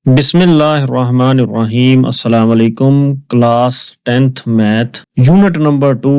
बिस्मिल्लाहिर्रहमानिर्रहीम अस्सलाम वालेकुम। Class 10th math unit number 2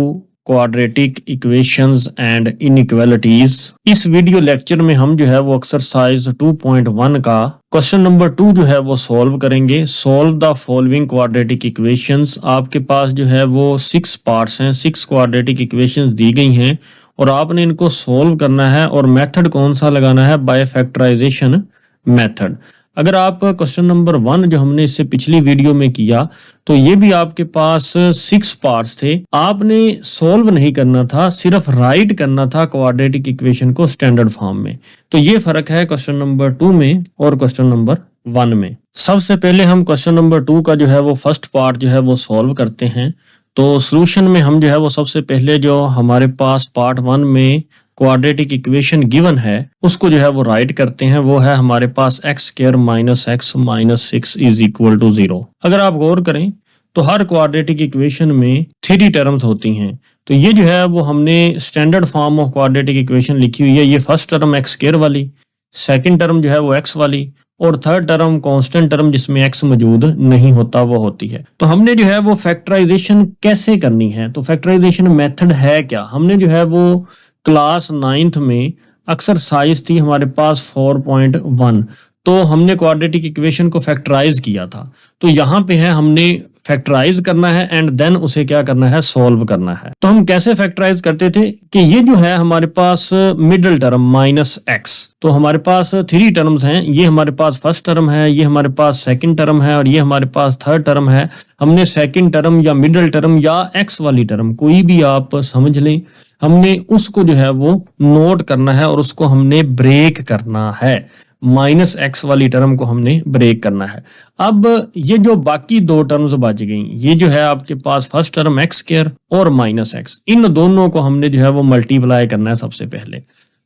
quadratic equations and inequalities. इस वीडियो लेक्चर में हम जो है वो एक्सरसाइज 2.1 का क्वेश्चन नंबर 2 जो है वो सॉल्व करेंगे। Solve the following quadratic equations. आपके पास जो है वो 6 पार्ट्स हैं, 6 क्वाड्रेटिक इक्वेशंस दी गई हैं और आपने इनको सॉल्व करना है। और मेथड कौन सा लगाना है? By factorization method. अगर आप क्वेश्चन नंबर 1 जो हमने इससे पिछली वीडियो में किया तो ये भी आपके पास 6 पार्ट्स थे। आपने सॉल्व नहीं करना था, सिर्फ राइट करना था क्वाड्रेटिक इक्वेशन को स्टैंडर्ड फॉर्म में। तो ये फर्क है क्वेश्चन नंबर 2 में और क्वेश्चन नंबर 1 में। सबसे पहले हम क्वेश्चन नंबर 2 का जो है वो फर्स्ट पार्ट जो है वो सॉल्व करते हैं। तो सॉल्यूशन में हम जो है वो सबसे पहले जो हमारे पास पार्ट 1 में क्वाड्रेटिक इक्वेशन गिवन है उसको जो है वो राइट करते हैं। वो है हमारे पास x square minus x minus 6 is equal to 0। अगर आप गौर करें तो हर क्वाड्रेटिक इक्वेशन में 3 टर्म्स होती हैं। तो ये जो है वो हमने standard form of quadratic equation लिखी हुई है। ये फर्स्ट टर्म एक्स स्क्वायर वाली, सेकंड टर्म जो है वो एक्स वाली, और थर्ड टर्म कांस्टेंट टर्म जिसमें एक्स मौजूद नहीं होता वो होती है। तो हमने जो है वो फैक्टराइजेशन कैसे करनी है? तो फैक्टराइजेशन मेथड है क्या? हमने जो है वो क्लास 9th में एक्सरसाइज थी हमारे पास 4.1, तो हमने क्वाड्रेटिक इक्वेशन को फैक्टराइज किया था। तो यहाँ पे है हमने फैक्टराइज करना है एंड देन उसे क्या करना है? सॉल्व करना है। तो हम कैसे फैक्टराइज करते थे कि ये जो है हमारे पास मिडिल टर्म माइनस एक्स, तो हमारे पास 3 टर्म्स हैं। ये हमारे पास फर्स्ट टर्म है, ये हमारे पास सेकंड टर्म है और ये हमारे पास थर्ड टर्म है। हमने सेकंड टर्म या मिडिल टर्म या एक्स वाली टर्म कोई भी आप समझ लें, हमने उसको जो है वो नोट करना है और उसको हमने ब्रेक करना है। माइनस एक्स वाली टर्म को हमने ब्रेक करना है। अब ये जो बाकी 2 टर्म्स बच गई, ये जो है आपके पास फर्स्ट टर्म एक्स स्क्वायर और माइनस एक्स, इन दोनों को हमने जो है वो मल्टीप्लाई करना है सबसे पहले।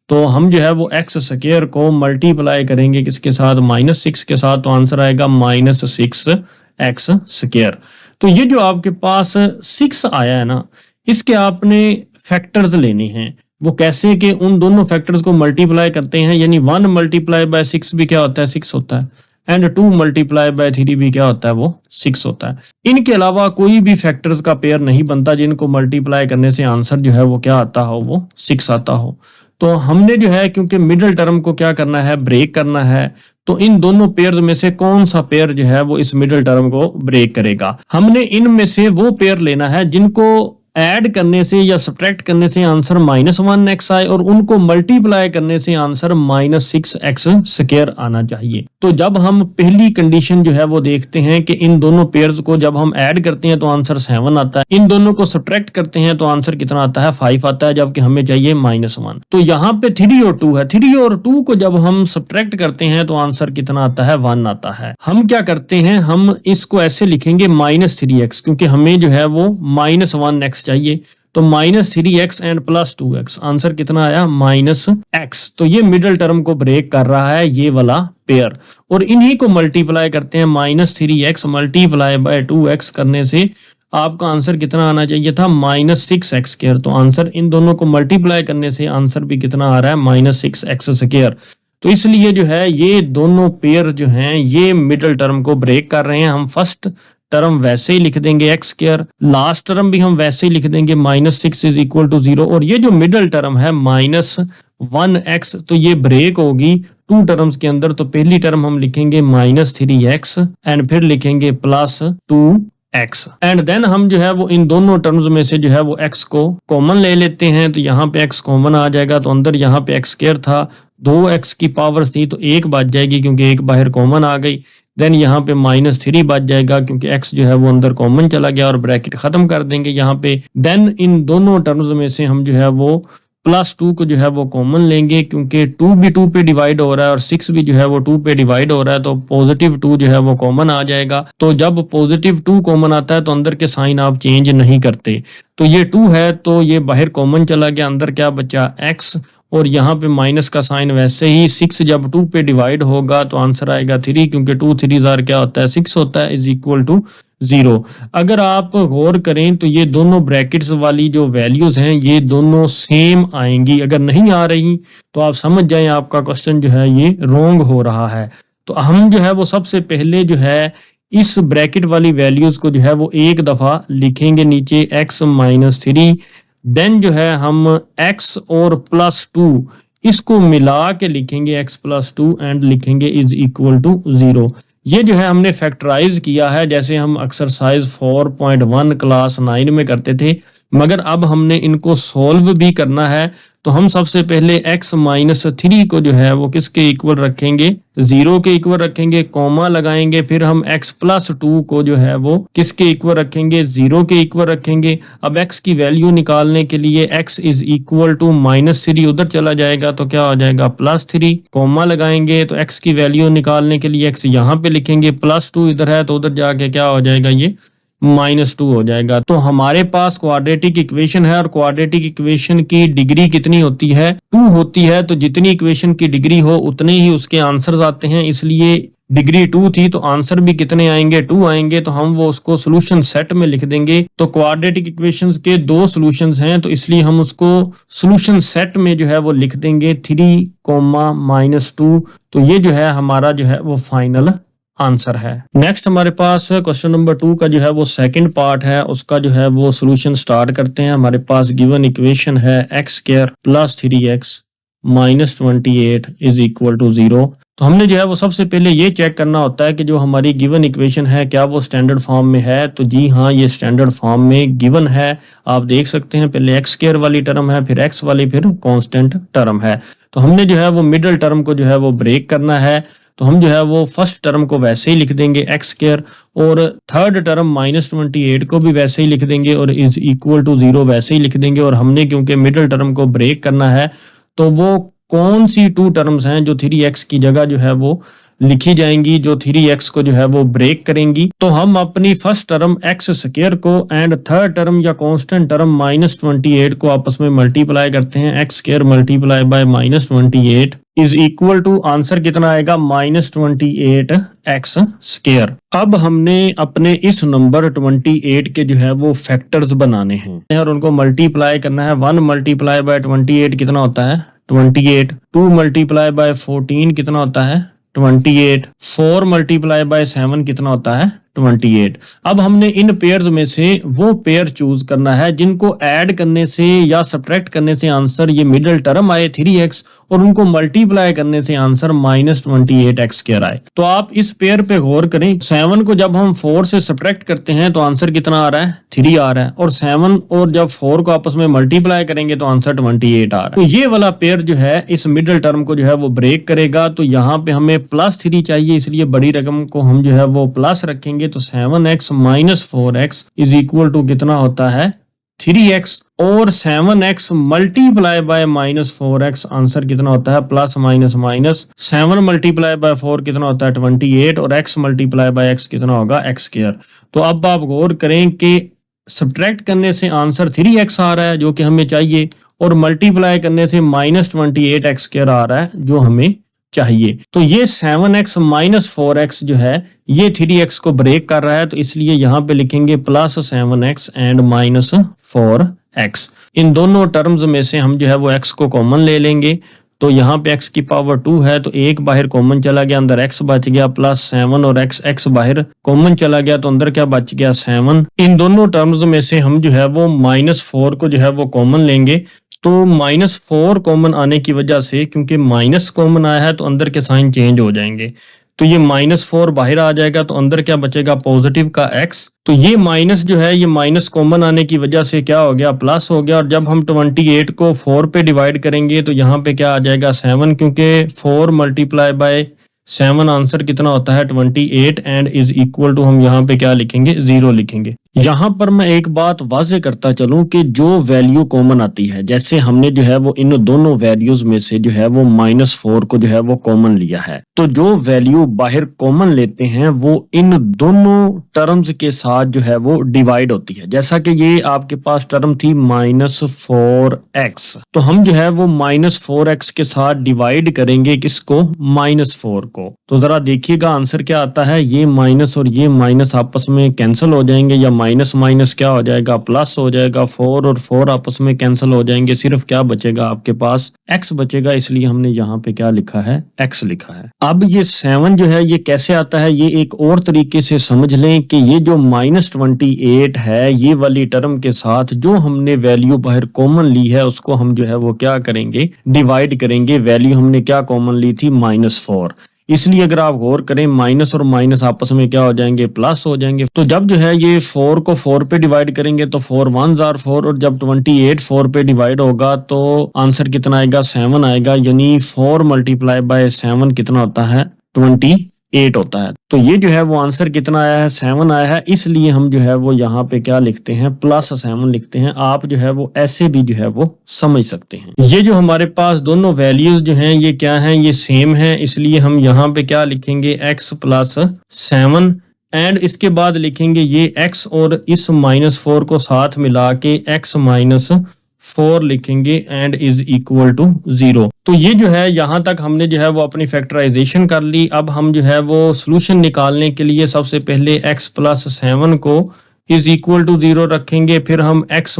तो हम जो है वो एक्स स्क्वायर को मल्टीप्लाई करेंगे किसके साथ? माइनस 6 के साथ। तो आंसर आएगा माइनस 6 एक्स स्क्वायर। तो ये जो आपके पास 6 आया है ना, इसके आपने फैक्टर्स लेने हैं। वो कैसे? कि उन दोनों फैक्टर्स को मल्टीप्लाई करते हैं, यानी 1 मल्टीप्लाई बाय 6 भी क्या होता है? 6 होता है। एंड 2 मल्टीप्लाई बाय 3 भी क्या होता है? वो 6 होता है। इनके अलावा कोई भी फैक्टर्स का पेयर नहीं बनता जिनको मल्टीप्लाई करने से आंसर जो है वो क्या आता हो? वो 6 आता हो। तो हमने जो है क्योंकि मिडिल टर्म को क्या करना है? ब्रेक करना है। तो इन दोनों पेयर्स में से कौन सा पेयर जो है वो इस मिडिल टर्म को ब्रेक करेगा? हमने इनमें से वो पेयर लेना है जिनको ऐड करने से या सब्ट्रैक्ट करने से आंसर -1x आए और उनको मल्टीप्लाई करने से आंसर -6x स्क्वायर आना चाहिए। तो जब हम पहली कंडीशन जो है वो देखते हैं कि इन दोनों पेयर्स को जब हम ऐड करते हैं तो आंसर 7 आता है, इन दोनों को सब्ट्रैक्ट करते हैं तो आंसर कितना आता है? 5 आता है, जबकि हमें चाहिए -1। तो यहाँ पे 3 और 2 है। 3 और 2 को जब हम सब्ट्रैक्ट करते हैं तो आंसर कितना आता है? 1 आता है। हम क्या करते हैं? हम इसको ऐसे लिखेंगे -3x, क्योंकि हमें जो है वो -1x चाहिए। तो -3x एंड +2x, आंसर कितना आया? -x। तो ये मिडिल टर्म को ब्रेक कर रहा है ये वाला पेयर, और इन्हीं को मल्टीप्लाई करते हैं। -3x मल्टीप्लाई बाय 2x करने से आपका आंसर कितना आना चाहिए था? -6x square. तो आंसर इन दोनों को मल्टीप्लाई करने से आंसर भी कितना आ रहा है? -6x square. तो इसलिए जो है ये दोनों पेयर जो हैं ये मिडिल टर्म को ब्रेक कर रहे हैं। हम फर्स्ट टर्म वैसे ही लिख देंगे एक्स स्क्वायर, लास्ट टर्म भी हम वैसे ही लिख देंगे -6 इज इक्वल टू 0, और ये जो मिडिल टर्म है -1x, तो ये ब्रेक होगी 2 टर्म्स के अंदर। तो पहली टर्म हम लिखेंगे -3x एंड फिर लिखेंगे +2x, एंड देन हम जो है वो इन दोनों टर्म्स में से जो है वो x को कॉमन ले लेते हैं। तो यहाँ पे x कॉमन आ जाएगा, तो अंदर यहाँ पे एक्स स्क्वायर था, 2x की पावर थी तो 1 बच जाएगी क्योंकि 1 बाहर कॉमन आ गई। देन यहाँ पे -3 बच जाएगा क्योंकि x जो है वो अंदर कॉमन चला गया, और ब्रैकेट खत्म कर देंगे यहाँ पे। देन इन दोनों टर्म्स में से हम जो है वो +2 को जो है वो कॉमन लेंगे, क्योंकि 2 भी 2 पे डिवाइड हो रहा है और 6 भी जो है वो 2 पे डिवाइड हो रहा है, तो +2 जो है वो कॉमन आ जाएगा। तो जब +2 कॉमन आता है तो अंदर के साइन आप चेंज नहीं करते। तो ये 2 है तो ये बाहर कॉमन चला गया, अंदर क्या बचा? x, और यहाँ पे माइनस का साइन वैसे ही। 6 जब 2 पे डिवाइड होगा तो आंसर आएगा 3, क्योंकि 2 3 जार क्या होता है? 6 होता है, इज इक्वल टू 0। अगर आप गौर करें तो ये दोनों ब्रैकेट्स वाली जो वैल्यूज हैं ये दोनों सेम आएंगी। अगर नहीं आ रही तो आप समझ जाएं आपका क्वेश्चन जो है ये रॉन्ग हो रहा है। तो हम जो है वो सबसे पहले जो है इस ब्रैकेट वाली वैल्यूज को जो है वो एक दफा लिखेंगे नीचे x माइनस 3, देन जो है हम x और +2 इसको मिला के लिखेंगे x प्लस 2 एंड लिखेंगे इज इक्वल टू 0। ये जो है हमने फैक्टराइज किया है जैसे हम एक्सरसाइज 4.1 क्लास 9 में करते थे, मगर अब हमने इनको सॉल्व भी करना है। तो हम सबसे पहले x माइनस 3 को जो है वो किसके इक्वल रखेंगे, 0 के इक्वल रखेंगे, कॉमा लगाएंगे, फिर हम x प्लस 2 को जो है वो किसके इक्वल रखेंगे, 0 के इक्वल रखेंगे। अब x की वैल्यू निकालने के लिए x इज इक्वल टू -3 उधर चला जाएगा तो क्या हो जाएगा +3, कॉमा लगाएंगे तो x की वैल्यू निकालने के लिए x यहाँ पे लिखेंगे, +2 इधर है तो उधर जाके क्या हो जाएगा, ये -2 हो जाएगा। तो हमारे पास क्वाड्रेटिक इक्वेशन है और क्वाड्रेटिक इक्वेशन की डिग्री कितनी होती है, 2 होती है। तो जितनी इक्वेशन की डिग्री हो उतने ही उसके आंसर्स आते हैं, इसलिए डिग्री 2 थी तो आंसर भी कितने आएंगे, 2 आएंगे। तो हम वो उसको सोल्यूशन सेट में लिख देंगे। तो क्वाड्रेटिक इक्वेशंस के 2 सॉल्यूशंस हैं तो इसलिए हम उसको सोल्यूशन सेट में जो है वो लिख देंगे 3, -2। तो ये जो है हमारा जो है वो फाइनल आंसर है। नेक्स्ट हमारे पास क्वेश्चन नंबर 2 का जो है वो सेकंड पार्ट है, उसका जो है वो सॉल्यूशन स्टार्ट करते हैं। हमारे पास गिवन इक्वेशन है x² + 3x - 28 is equal to 0। तो हमने जो है वो सबसे पहले ये चेक करना होता है कि जो हमारी गिवन इक्वेशन है क्या वो स्टैंडर्ड फॉर्म में है। तो जी हाँ, ये स्टैंडर्ड फॉर्म में गिवन है। आप देख सकते हैं पहले x² वाली टर्म है, फिर x वाली, फिर कांस्टेंट टर्म है। तो हमने जो है वो मिडिल टर्म को जो है वो ब्रेक करना है। तो हम जो है वो फर्स्ट टर्म को वैसे ही लिख देंगे x² और थर्ड टर्म -28 को भी वैसे ही लिख देंगे और इज इक्वल टू 0 वैसे ही लिख देंगे। और हमने क्योंकि मिडिल टर्म को ब्रेक करना है तो वो कौन सी 2 टर्म्स हैं जो 3x की जगह जो है वो लिखी जाएंगी, जो 3x को जो है वो ब्रेक करेंगी। तो हम अपनी फर्स्ट टर्म x² को एंड थर्ड टर्म या कांस्टेंट टर्म -28 को आपस में मल्टीप्लाई करते हैं। x² multiply by -28 is equal to answer कितना आएगा, -28x²। अब हमने अपने इस नंबर 28 के जो है वो फैक्टर्स बनाने हैं और उनको मल्टीप्लाई करना है। 1 मल्टीप्लाई बाय 28 कितना होता है, 28। 2 मल्टीप्लाई बाय 14 कितना होता है, 28। 4 मल्टीप्लाई बाय 7 कितना होता है, 28। अब हमने इन पेयर्स में से वो पेयर चूज करना है जिनको ऐड करने से या सब्ट्रैक्ट करने से आंसर ये मिडिल टर्म आए 3x और उनको मल्टीप्लाई करने से आंसर -28x² आए। तो आप इस पेयर पे गौर करें। 7 को जब हम 4 से सब्ट्रैक्ट करते हैं तो आंसर कितना आ रहा है, 3 आ रहा है, और 7 और जब 4 को आपस में मल्टीप्लाई करेंगे तो आंसर 28 आ रहा है। तो ये वाला पेयर जो है इस मिडिल टर्म को जो है वो ब्रेक करेगा। तो यहाँ पे हमें +3 चाहिए, इसलिए बड़ी रकम को हम जो है वो प्लस रखेंगे। तो 7x - 4x is equal to कितना होता है, 3x, और 7x multiply by -4x answer कितना होता है, plus minus minus 7 multiply by 4 कितना होता है 28, और x मल्टीप्लाई बाय x कितना होगा x²। तो अब आप गौर करें कि सब्ट्रैक्ट करने से आंसर 3x आ रहा है जो कि हमें चाहिए, और मल्टीप्लाई करने से -28x² आ रहा है जो हमें चाहिए। तो ये 7x - 4x जो है ये 3x को ब्रेक कर रहा है, तो इसलिए यहाँ पे लिखेंगे +7x एंड -4x। इन दोनों टर्म्स में से हम जो है वो x को कॉमन ले लेंगे। तो यहाँ पे x की पावर 2 है तो एक बाहर कॉमन चला गया, अंदर x बच गया +7, और x बाहर कॉमन चला गया तो अंदर क्या बच गया 7। इन दोनों टर्म्स में से हम जो है वो -4 को जो है वो कॉमन लेंगे। तो -4 कॉमन आने की वजह से, क्योंकि माइनस कॉमन आया है तो अंदर के साइन चेंज हो जाएंगे। तो ये -4 बाहर आ जाएगा तो अंदर क्या बचेगा, पॉजिटिव का x। तो ये माइनस जो है ये माइनस कॉमन आने की वजह से क्या हो गया, प्लस हो गया। और जब हम 28 को 4 पे डिवाइड करेंगे तो यहाँ पे क्या आ जाएगा 7, क्योंकि 4 मल्टीप्लाई बाय 7 आंसर कितना होता है 28 एंड इज इक्वल टू हम यहाँ पे क्या लिखेंगे, 0 लिखेंगे। यहाँ पर मैं एक बात वाजे करता चलूं कि जो वैल्यू कॉमन आती है, जैसे हमने जो है वो इन दोनों वैल्यूज में से जो है वो -4 को जो है वो कॉमन लिया है, तो जो वैल्यू बाहर कॉमन लेते हैं वो इन दोनों टर्म्स के साथ जो है वो डिवाइड होती है। जैसा कि ये आपके पास टर्म थी -4x, तो हम जो है वो -4x के साथ डिवाइड करेंगे किसको, -4 को। तो जरा देखिएगा आंसर क्या आता है, ये माइनस और ये माइनस आपस में कैंसिल हो जाएंगे या माइनस माइनस क्या हो जाएगा, प्लस हो जाएगा। 4 और 4 आपस में कैंसिल हो जाएंगे, सिर्फ क्या बचेगा आपके पास, x बचेगा, इसलिए हमने यहाँ पे क्या लिखा है, x लिखा है। अब ये 7 जो है ये कैसे आता है, ये एक और तरीके से समझ लें कि ये जो -28 है, ये वाली टर्म के साथ जो हमने वैल्यू बाहर कॉमन ली है उसको हम जो है वो क्या करेंगे, डिवाइड करेंगे। वैल्यू हमने क्या कॉमन ली थी, -4, इसलिए अगर आप गौर करें माइनस और माइनस आपस में क्या हो जाएंगे, प्लस हो जाएंगे। तो जब जो है ये 4 को 4 पे डिवाइड करेंगे तो 4 1s are 4, और जब 28 4 पे डिवाइड होगा तो आंसर कितना आएगा, 7 आएगा। यानी 4 मल्टीप्लाई बाय 7 कितना होता है, 28 होता है। तो ये जो है वो आंसर कितना आया है, 7 आया है। इसलिए हम जो है वो यहाँ पे क्या लिखते हैं, +7 लिखते हैं। आप जो है वो ऐसे भी जो है वो समझ सकते हैं। ये जो हमारे पास दोनों वैल्यूज जो हैं ये क्या हैं, ये सेम है, इसलिए हम यहाँ पे क्या लिखेंगे, x + 7, एंड इसके बाद लिखेंगे ये x और इस -4 को साथ मिला के x - 4 लिखेंगे एंड इज इक्वल टू 0। तो ये जो है यहाँ तक हमने जो है वो अपनी फैक्टराइजेशन कर ली। अब हम जो है वो सोल्यूशन निकालने के लिए सबसे पहले x + 7 को इज इक्वल टू 0 रखेंगे, फिर हम x -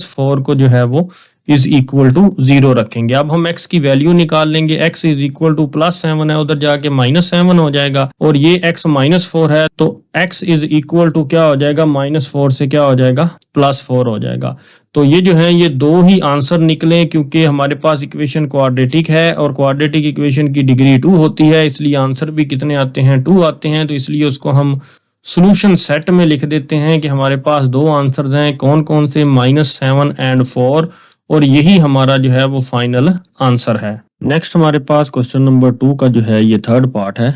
4 को जो है वो इज इक्वल टू 0 रखेंगे। अब हम x की वैल्यू निकाल लेंगे, x इज इक्वल टू +7 है, उधर जाके -7 हो जाएगा, और ये x - 4 है तो x इज इक्वल टू क्या हो जाएगा, -4 से क्या हो जाएगा, +4 हो जाएगा। तो ये जो है ये दो ही आंसर निकले, क्योंकि हमारे पास इक्वेशन क्वाड्रेटिक है और क्वाड्रेटिक इक्वेशन की डिग्री 2 होती है, इसलिए आंसर भी कितने आते हैं, 2 आते हैं। तो इसलिए उसको हम सॉल्यूशन सेट में लिख देते हैं कि हमारे पास दो आंसर्स हैं, कौन कौन से, -7 एंड 4, और यही हमारा जो है वो फाइनल आंसर है। नेक्स्ट हमारे पास क्वेश्चन नंबर 2 का जो है ये थर्ड पार्ट है,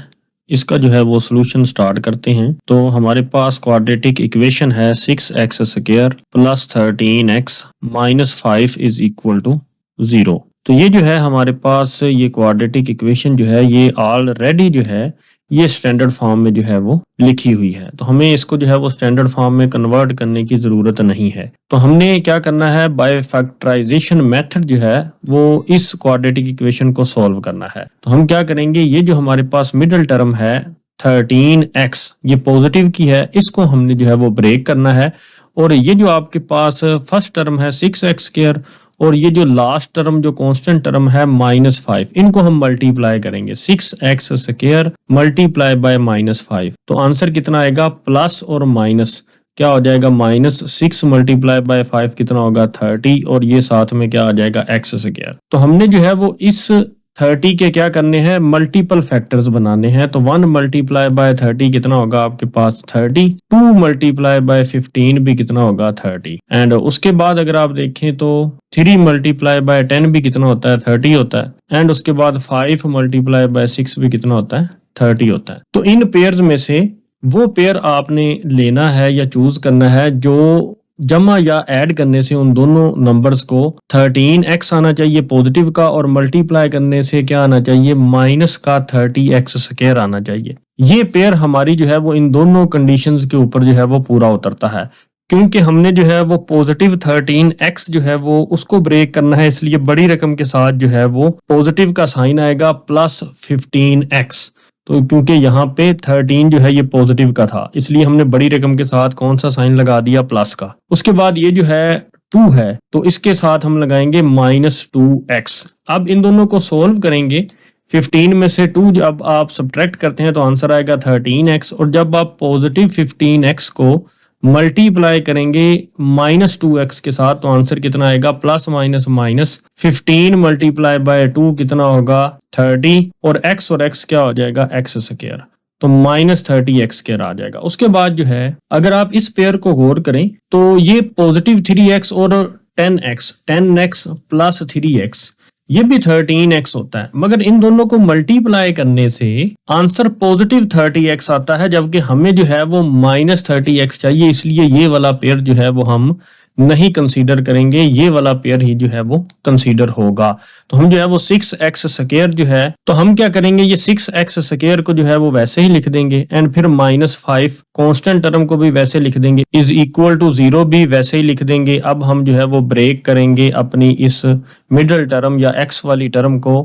इसका जो है वो सॉल्यूशन स्टार्ट करते हैं। तो हमारे पास क्वाड्रेटिक इक्वेशन है 6x² + 13x - 5 is equal to 0। तो ये जो है हमारे पास ये क्वाड्रेटिक इक्वेशन जो है ये ऑलरेडी जो है ये स्टैंडर्ड फॉर्म में जो है वो लिखी हुई है, तो हमें इसको जो है वो स्टैंडर्ड फॉर्म में कन्वर्ट करने की ज़रूरत नहीं है। तो हमने क्या करना है, बाय फैक्टराइजेशन मेथड जो है वो इस क्वाड्रेटिक इक्वेशन को सॉल्व करना है। तो हम क्या करेंगे, ये जो हमारे पास मिडिल टर्म है 13x, ये पॉजिटिव की है, इसको हमने जो है वो ब्रेक करना है, और ये जो आपके पास फर्स्ट टर्म है 6x², और ये जो लास्ट टर्म जो कांस्टेंट टर्म है -5, इनको हम मल्टीप्लाई करेंगे, 6x² मल्टीप्लाई बाय -5। तो आंसर कितना आएगा, प्लस और माइनस क्या हो जाएगा, -6 मल्टीप्लाई बाय 5 कितना होगा, 30, और ये साथ में क्या आ जाएगा, x²। तो हमने जो है वो इस 30 के क्या करने हैं, मल्टीपल फैक्टर्स बनाने हैं। तो 1 मल्टीप्लाई बाय 30 कितना होगा आपके पास, 30, 2 मल्टीप्लाई बाय 15 भी कितना होगा, 30, एंड उसके बाद अगर आप देखें तो 3 मल्टीप्लाई बाय 10 भी कितना होता है, 30 होता है, एंड उसके बाद 5 मल्टीप्लाई बाय 6 भी कितना होता है, 30 होता है। तो इन पेयर्स में से वो पेयर आपने लेना है या चूज करना है जो जमा या ऐड करने से उन दोनों नंबर्स को 13x आना चाहिए पॉजिटिव का, और मल्टीप्लाई करने से क्या आना चाहिए, माइनस का 30x² आना चाहिए। ये पेयर हमारी जो है वो इन दोनों कंडीशंस के ऊपर जो है वो पूरा उतरता है, क्योंकि हमने जो है वो पॉजिटिव 13x जो है वो उसको ब्रेक करना है, इसलिए बड़ी रकम के साथ जो है वो पॉजिटिव का साइन आएगा +15x। तो क्योंकि यहाँ पे 13 जो है ये पॉजिटिव का था, इसलिए हमने बड़ी रकम के साथ कौन सा साइन लगा दिया, प्लस का। उसके बाद ये जो है 2 है तो इसके साथ हम लगाएंगे -2x। अब इन दोनों को सोल्व करेंगे, 15 में से 2 जब आप सब्ट्रैक्ट करते हैं तो आंसर आएगा 13x, और जब आप पॉजिटिव 15x को मल्टीप्लाई करेंगे -2x के साथ तो आंसर कितना आएगा, ±15 मल्टीप्लाई बाय 2 कितना होगा, 30, और x क्या हो जाएगा, x², तो -30x² आ जाएगा। उसके बाद जो है अगर आप इस पेयर को गौर करें तो ये पॉजिटिव 3x और 10x प्लस 3x ये भी 13x होता है, मगर इन दोनों को मल्टीप्लाई करने से आंसर पॉजिटिव 30x आता है, जबकि हमें जो है वो -30x चाहिए, इसलिए ये वाला पेयर जो है वो हम नहीं कंसीडर करेंगे, ये वाला पेयर ही जो है वो कंसीडर होगा। तो हम जो है वो 6x² जो है, तो हम क्या करेंगे, ये 6x² को जो है वो वैसे ही लिख देंगे, एंड फिर -5 कांस्टेंट टर्म को भी वैसे लिख देंगे, इज इक्वल टू 0 भी वैसे ही लिख देंगे। अब हम जो है वो ब्रेक करेंगे अपनी इस मिडिल टर्म या x वाली टर्म को,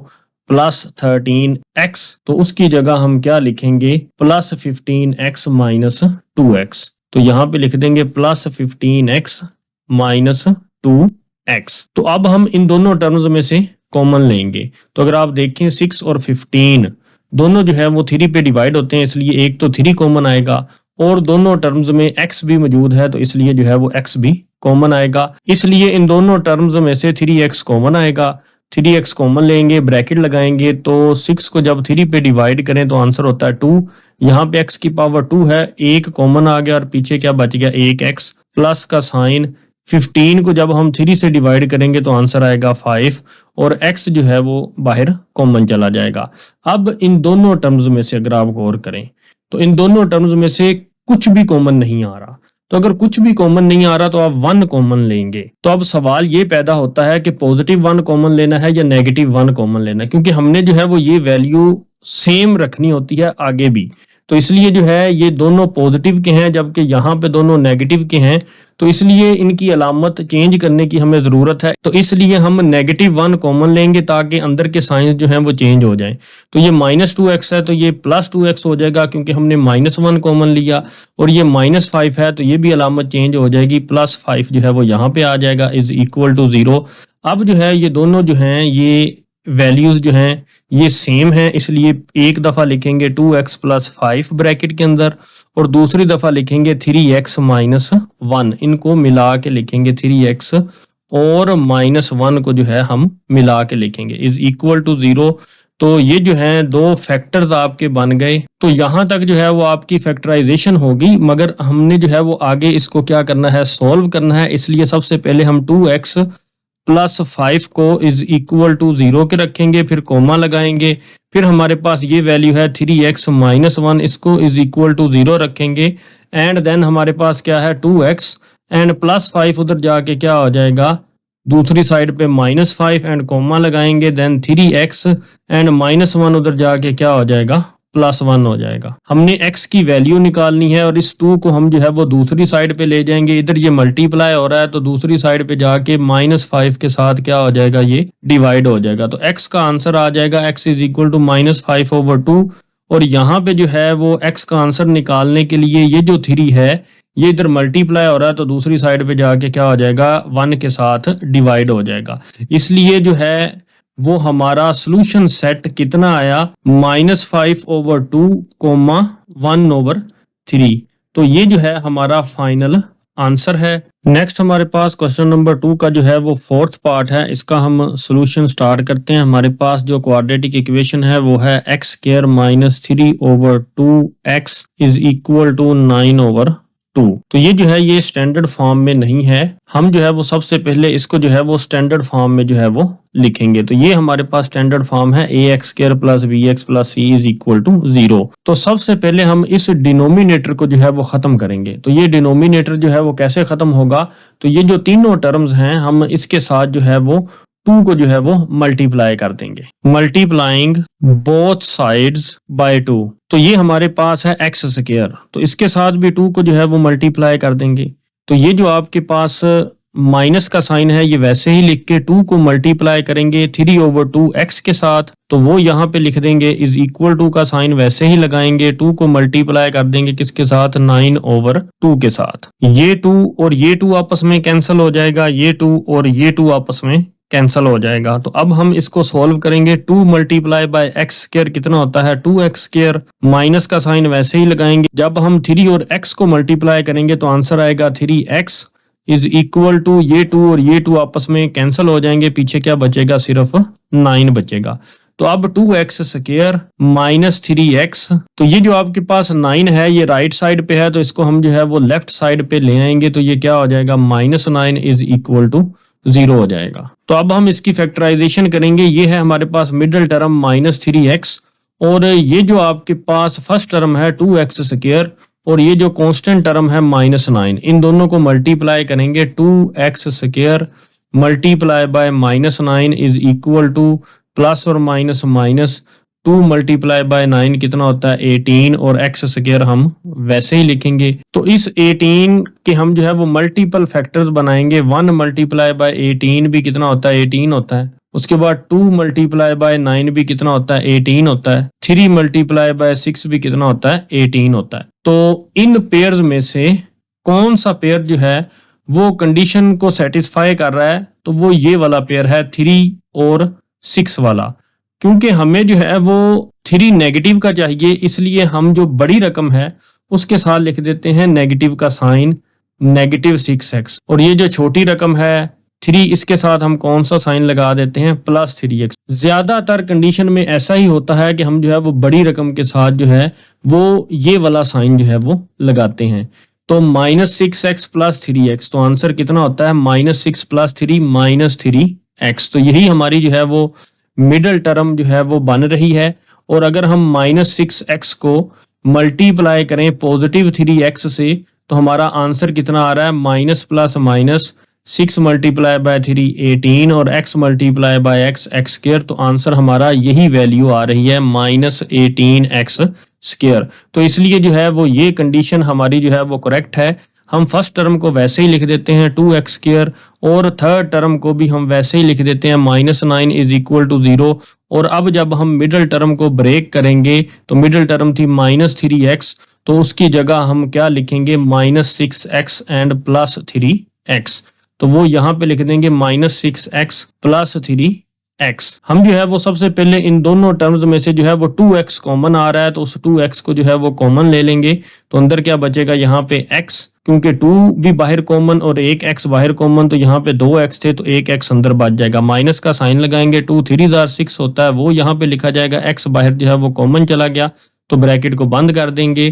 +13x, तो उसकी जगह हम क्या लिखेंगे, +15x - 2x। तो यहाँ पे लिख देंगे प्लस 15x माइनस 2x। तो अब हम इन दोनों टर्म्स में से कॉमन लेंगे। तो अगर आप देखें 6 और 15 दोनों जो है वो 3 पे डिवाइड होते हैं, इसलिए एक तो 3 कॉमन आएगा और दोनों टर्म्स में x भी मौजूद है, तो इसलिए जो है वो x भी कॉमन आएगा। इसलिए इन दोनों टर्म्स में से 3x कॉमन आएगा। 3x कॉमन लेंगे, ब्रैकेट लगाएंगे, तो 6 को जब 3 पे डिवाइड करें तो आंसर होता है 2। यहाँ पे x की पावर 2 है, एक कॉमन आ गया और पीछे क्या बच गया, 1x प्लस का साइन। 15 को जब हम 3 से डिवाइड करेंगे तो आंसर आएगा 5 और x जो है वो बाहर कॉमन चला जाएगा। अब इन दोनों टर्म्स में से अगर आप गौर करें तो इन दोनों टर्म्स में से कुछ भी कॉमन नहीं आ रहा। तो अगर कुछ भी कॉमन नहीं आ रहा तो आप 1 कॉमन लेंगे। तो अब सवाल ये पैदा होता है कि पॉजिटिव 1 कॉमन लेना है या नेगेटिव 1 कॉमन लेना है, क्योंकि हमने जो है वो ये वैल्यू सेम रखनी होती है आगे भी। तो इसलिए जो है ये दोनों पॉजिटिव के हैं जबकि यहाँ पे दोनों नेगेटिव के हैं, तो इसलिए इनकी अलामत चेंज करने की हमें ज़रूरत है। तो इसलिए हम नेगेटिव 1 कॉमन लेंगे ताकि अंदर के साइंस जो हैं वो चेंज हो जाएं। तो ये -2x है तो ये +2x हो जाएगा क्योंकि हमने -1 कॉमन लिया, और ये -5 है तो ये भी अलामत चेंज हो जाएगी, +5 जो है वो यहाँ पे आ जाएगा इज इक्वल टू 0। अब जो है ये दोनों जो हैं ये वैल्यूज जो हैं ये सेम है, इसलिए एक दफ़ा लिखेंगे 2x + 5 ब्रैकेट के अंदर और दूसरी दफ़ा लिखेंगे 3x - 1। इनको मिला के लिखेंगे 3x और -1 को जो है हम मिला के लिखेंगे इज इक्वल टू 0। तो ये जो है दो फैक्टर्स आपके बन गए। तो यहाँ तक जो है वो आपकी फैक्टराइजेशन होगी, मगर हमने जो है वो आगे इसको क्या करना है, सॉल्व करना है। इसलिए सबसे पहले हम 2x + 5 को इज इक्वल टू 0 के रखेंगे, फिर कोमा लगाएंगे, फिर हमारे पास ये वैल्यू है 3x - 1, इसको इज इक्वल टू 0 रखेंगे, एंड देन हमारे पास क्या है 2x एंड +5 उधर जाके क्या हो जाएगा, दूसरी साइड पे -5 एंड कोमा लगाएंगे, देन 3x एंड -1 उधर जाके क्या हो जाएगा, +1 हो जाएगा। हमने x की वैल्यू निकालनी है और इस 2 को हम जो है वो दूसरी साइड पे ले जाएंगे। इधर ये मल्टीप्लाई हो रहा है तो दूसरी साइड पे जाके -5 के साथ क्या हो जाएगा, ये डिवाइड हो जाएगा। तो x का आंसर आ जाएगा x इज इक्वल टू -5/2। और यहाँ पे जो है वो x का आंसर निकालने के लिए ये जो 3 है ये इधर मल्टीप्लाई हो रहा है तो दूसरी साइड पे जाके क्या हो जाएगा, 1 के साथ डिवाइड हो जाएगा। इसलिए जो है वो हमारा सोल्यूशन सेट कितना आया, -5/2, 1/3। तो ये जो है हमारा फाइनल आंसर है। नेक्स्ट हमारे पास क्वेश्चन नंबर 2 का जो है वो 4th पार्ट है, इसका हम सोल्यूशन स्टार्ट करते हैं। हमारे पास जो क्वाड्रेटिक इक्वेशन है वो है x² - 3/2x is equal to 9/2। तो ये जो है ये स्टैंडर्ड फॉर्म में नहीं है, हम जो है वो सबसे पहले इसको जो है वो स्टैंडर्ड फॉर्म में जो है वो लिखेंगे। तो ये हमारे पास स्टैंडर्ड फॉर्म है ax² + bx + c is equal to 0। तो सबसे पहले हम इस डिनोमिनेटर को जो है वो खत्म करेंगे। तो ये डिनोमिनेटर जो है वो कैसे खत्म होगा, तो ये जो तीनों टर्म्स हैं हम इसके साथ जो है वो 2 को जो है वो मल्टीप्लाई कर देंगे, मल्टीप्लाइंग बोथ साइड्स बाय 2। तो ये हमारे पास है x², तो इसके साथ भी 2 को जो है वो मल्टीप्लाई कर देंगे। तो ये जो आपके पास माइनस का साइन है ये वैसे ही लिख के 2 को मल्टीप्लाई करेंगे 3/2x के साथ, तो वो यहाँ पे लिख देंगे इज इक्वल टू का साइन वैसे ही लगाएंगे, 2 को मल्टीप्लाई कर देंगे किसके साथ, 9/2 के साथ। ये 2 और ये 2 आपस में कैंसिल हो जाएगा, ये 2 और ये 2 आपस में कैंसिल हो जाएगा। तो अब हम इसको सॉल्व करेंगे, 2 × x² कितना होता है, 2x², माइनस का साइन वैसे ही लगाएंगे। जब हम 3 और x को मल्टीप्लाई करेंगे तो आंसर आएगा 3x इज इक्वल टू ये 2 और ये 2 आपस में कैंसिल हो जाएंगे, पीछे क्या बचेगा, सिर्फ 9 बचेगा। तो अब 2x² - 3x, तो ये जो आपके पास 9 है ये राइट साइड पे है तो इसको हम जो है वो लेफ्ट साइड पे ले आएंगे, तो ये क्या हो जाएगा, -9 इज इक्वल टू 0 हो जाएगा। तो अब हम इसकी फैक्टराइजेशन करेंगे, ये है हमारे पास मिडिल टर्म -3x, और ये जो आपके पास फर्स्ट टर्म है 2x² और ये जो कांस्टेंट टर्म है -9, इन दोनों को मल्टीप्लाई करेंगे, 2x² multiply by -9 is equal two plus और माइनस माइनस 2 मल्टीप्लाई बाय 9 कितना होता है, 18, और x² हम वैसे ही लिखेंगे। तो इस 18 के हम जो है वो मल्टीपल फैक्टर्स बनाएंगे, 1 मल्टीप्लाई बाय 18 भी कितना होता है, 18 होता है। उसके बाद 2 मल्टीप्लाई बाय 9 भी कितना होता है, 18 होता है। 3 मल्टीप्लाई बाय 6 भी कितना होता है, 18 होता है। तो इन पेयर्स में से कौन सा पेयर जो है वो कंडीशन को सेटिस्फाई कर रहा है, तो वो ये वाला पेयर है 3 और 6 वाला। क्योंकि हमें जो है वो 3 नेगेटिव का चाहिए, इसलिए हम जो बड़ी रकम है उसके साथ लिख देते हैं नेगेटिव का साइन, -6x, और ये जो छोटी रकम है 3, इसके साथ हम कौन सा साइन लगा देते हैं, +3x। ज्यादातर कंडीशन में ऐसा ही होता है कि हम जो है वो बड़ी रकम के साथ जो है वो ये वाला साइन जो है वो लगाते हैं। तो -6x + 3x, तो आंसर कितना होता है, -6 + 3 -3x। तो यही हमारी जो है वो मिडल टर्म जो है वो बन रही है। और अगर हम -6x को मल्टीप्लाई करें पॉजिटिव 3x से, तो हमारा आंसर कितना आ रहा है, minus plus minus 6 multiply by 3 18 और x multiply by x x²। तो आंसर हमारा यही वैल्यू आ रही है -18x²। तो इसलिए जो है वो ये कंडीशन हमारी जो है वो करेक्ट है। हम फर्स्ट टर्म को वैसे ही लिख देते हैं 2x², और थर्ड टर्म को भी हम वैसे ही लिख देते हैं -9 = 0। और अब जब हम मिडिल टर्म को ब्रेक करेंगे, तो मिडिल टर्म थी -3x, तो उसकी जगह हम क्या लिखेंगे, -6x एंड +3x। तो वो यहाँ पे लिख देंगे -6x + 3x। हम जो है वो सबसे पहले इन दोनों टर्म्स में से जो है वो 2x कॉमन आ रहा है, तो उस 2x को जो है वो कॉमन ले लेंगे। तो अंदर क्या बचेगा, यहाँ पे x, क्योंकि 2 भी बाहर कॉमन और एक x बाहर कॉमन, तो यहाँ पे 2x थे तो एक x अंदर बच जाएगा। माइनस का साइन लगाएंगे, 2 3 * 6 होता है, वो यहाँ पे लिखा जाएगा। x बाहर जो है वो कॉमन चला गया, तो ब्रैकेट को बंद कर देंगे,